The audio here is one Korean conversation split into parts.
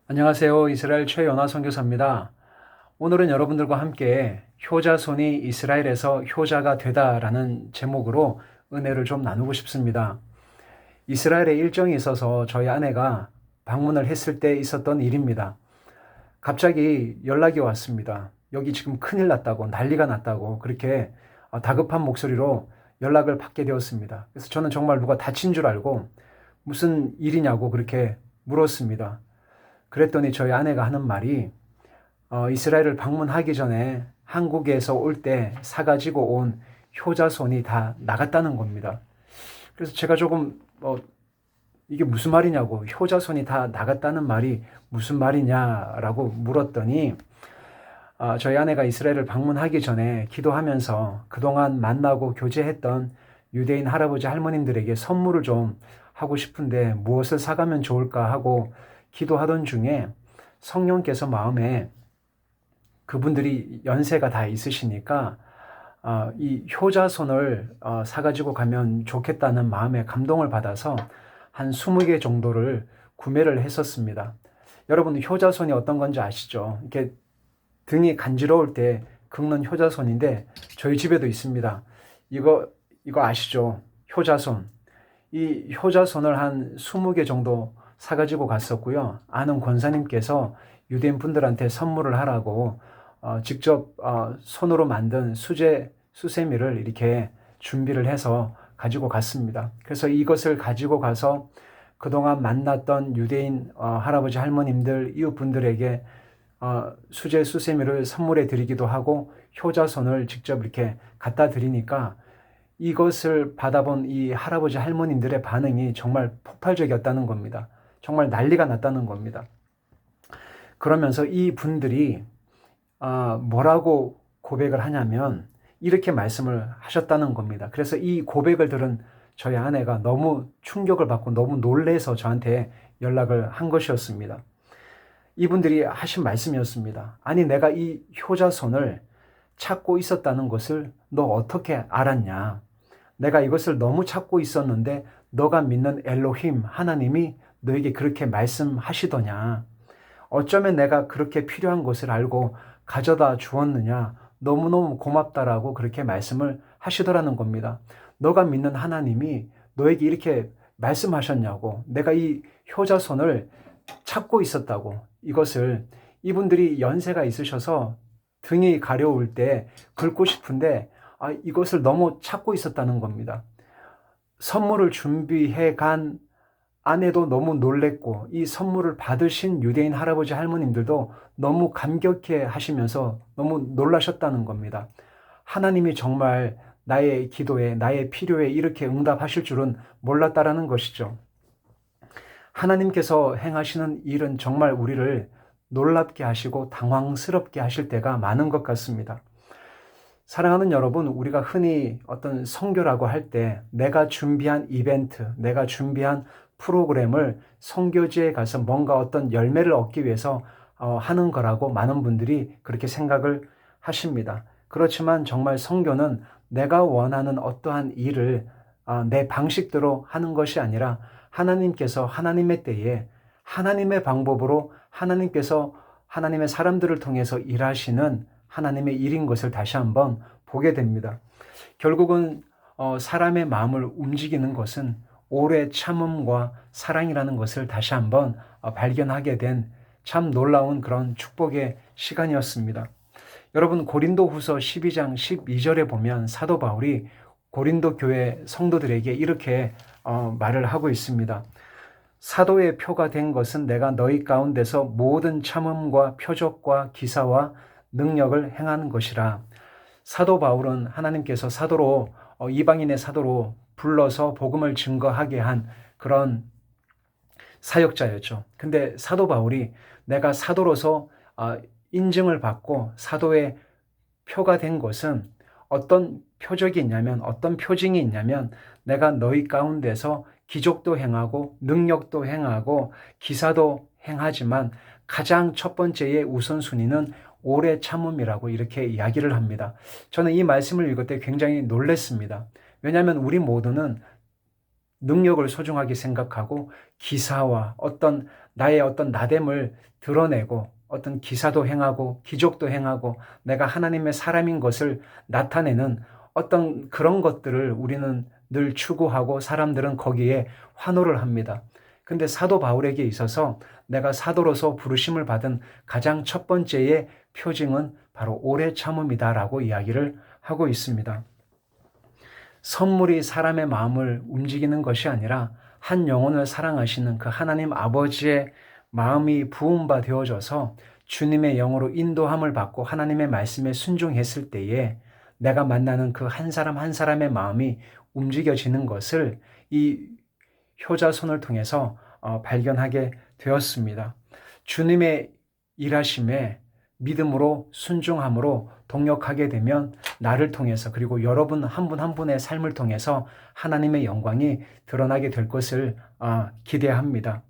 안녕하세요. 이스라엘 최연화 선교사입니다. 오늘은 여러분들과 함께 효자손이 이스라엘에서 효자가 되다라는 제목으로 은혜를 좀 나누고 싶습니다. 이스라엘에 일정이 있어서 저희 아내가 방문을 했을 때 있었던 일입니다. 갑자기 연락이 왔습니다. 여기 지금 큰일 났다고, 난리가 났다고 그렇게 다급한 목소리로 연락을 받게 되었습니다. 그래서 저는 정말 누가 다친 줄 알고 무슨 일이냐고 그렇게 물었습니다. 그랬더니 저희 아내가 하는 말이 이스라엘을 방문하기 전에 한국에서 올 때 사가지고 온 효자손이 다 나갔다는 겁니다. 그래서 제가 조금 이게 무슨 말이냐고, 효자손이 다 나갔다는 말이 무슨 말이냐라고 물었더니 저희 아내가 이스라엘을 방문하기 전에 기도하면서 그동안 만나고 교제했던 유대인 할아버지 할머님들에게 선물을 좀 하고 싶은데 무엇을 사가면 좋을까 하고 기도하던 중에 성령께서 마음에 그분들이 연세가 다 있으시니까 이 효자손을 사가지고 가면 좋겠다는 마음에 감동을 받아서 한 20개 정도를 구매를 했었습니다. 여러분, 효자손이 어떤 건지 아시죠? 이렇게 등이 간지러울 때 긁는 효자손인데 저희 집에도 있습니다. 이거 아시죠? 효자손. 이 효자손을 한 20개 정도 사가지고 갔었고요. 아는 권사님께서 유대인 분들한테 선물을 하라고 직접 손으로 만든 수세미를 이렇게 준비를 해서 가지고 갔습니다. 그래서 이것을 가지고 가서 그동안 만났던 유대인 할아버지 할머님들 이웃분들에게 수세미를 선물해 드리기도 하고 효자손을 직접 이렇게 갖다 드리니까 이것을 받아본 이 할아버지 할머님들의 반응이 정말 폭발적이었다는 겁니다. 정말 난리가 났다는 겁니다. 그러면서 이 분들이 뭐라고 고백을 하냐면 이렇게 말씀을 하셨다는 겁니다. 그래서 이 고백을 들은 저희 아내가 너무 충격을 받고 너무 놀래서 저한테 연락을 한 것이었습니다. 이분들이 하신 말씀이었습니다. 아니, 내가 이 효자손을 찾고 있었다는 것을 너 어떻게 알았냐? 내가 이것을 너무 찾고 있었는데 너가 믿는 엘로힘 하나님이 너에게 그렇게 말씀하시더냐? 어쩌면 내가 그렇게 필요한 것을 알고 가져다 주었느냐? 너무너무 고맙다라고 그렇게 말씀을 하시더라는 겁니다. 너가 믿는 하나님이 너에게 이렇게 말씀하셨냐고. 내가 이 효자손을 찾고 있었다고. 이것을 이분들이 연세가 있으셔서 등이 가려울 때 긁고 싶은데 이것을 너무 찾고 있었다는 겁니다. 선물을 준비해 간 아내도 너무 놀랬고 이 선물을 받으신 유대인 할아버지 할머님들도 너무 감격해 하시면서 너무 놀라셨다는 겁니다. 하나님이 정말 나의 기도에 나의 필요에 이렇게 응답하실 줄은 몰랐다라는 것이죠. 하나님께서 행하시는 일은 정말 우리를 놀랍게 하시고 당황스럽게 하실 때가 많은 것 같습니다. 사랑하는 여러분, 우리가 흔히 어떤 선교라고 할 때 내가 준비한 이벤트, 내가 준비한 프로그램을 선교지에 가서 뭔가 어떤 열매를 얻기 위해서 하는 거라고 많은 분들이 그렇게 생각을 하십니다. 그렇지만 정말 선교는 내가 원하는 어떠한 일을 내 방식대로 하는 것이 아니라 하나님께서 하나님의 때에 하나님의 방법으로 하나님께서 하나님의 사람들을 통해서 일하시는 하나님의 일인 것을 다시 한번 보게 됩니다. 결국은 사람의 마음을 움직이는 것은 오래 참음과 사랑이라는 것을 다시 한번 발견하게 된 참 놀라운 그런 축복의 시간이었습니다. 여러분, 고린도후서 12장 12절에 보면 사도 바울이 고린도 교회 성도들에게 이렇게 말을 하고 있습니다. 사도의 표가 된 것은 내가 너희 가운데서 모든 참음과 표적과 기사와 능력을 행하는 것이라. 사도 바울은 하나님께서 사도로 이방인의 사도로 불러서 복음을 증거하게 한 그런 사역자였죠. 근데 사도 바울이 내가 사도로서 인증을 받고 사도의 표가 된 것은 어떤 표적이 있냐면 어떤 표징이 있냐면 내가 너희 가운데서 기적도 행하고 능력도 행하고 기사도 행하지만 가장 첫 번째의 우선순위는 오래 참음이라고 이렇게 이야기를 합니다. 저는 이 말씀을 읽을 때 굉장히 놀랐습니다. 왜냐하면 우리 모두는 능력을 소중하게 생각하고 기사와 어떤 나의 어떤 나됨을 드러내고 어떤 기사도 행하고 기적도 행하고 내가 하나님의 사람인 것을 나타내는 어떤 그런 것들을 우리는 늘 추구하고 사람들은 거기에 환호를 합니다. 근데 사도 바울에게 있어서 내가 사도로서 부르심을 받은 가장 첫 번째의 표징은 바로 오래 참음이다라고 이야기를 하고 있습니다. 선물이 사람의 마음을 움직이는 것이 아니라 한 영혼을 사랑하시는 그 하나님 아버지의 마음이 부은 바 되어져서 주님의 영으로 인도함을 받고 하나님의 말씀에 순종했을 때에 내가 만나는 그 한 사람 한 사람의 마음이 움직여지는 것을 이 효자손을 통해서 발견하게 되었습니다. 주님의 일하심에 믿음으로 순종함으로 동역하게 되면 나를 통해서 그리고 여러분 한 분 한 분의 삶을 통해서 하나님의 영광이 드러나게 될 것을 기대합니다.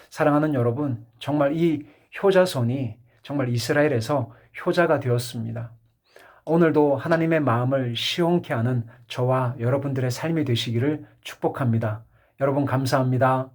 사랑하는 여러분, 정말 이 효자손이 정말 이스라엘에서 효자가 되었습니다. 오늘도 하나님의 마음을 시원케 하는 저와 여러분들의 삶이 되시기를 축복합니다. 여러분 감사합니다.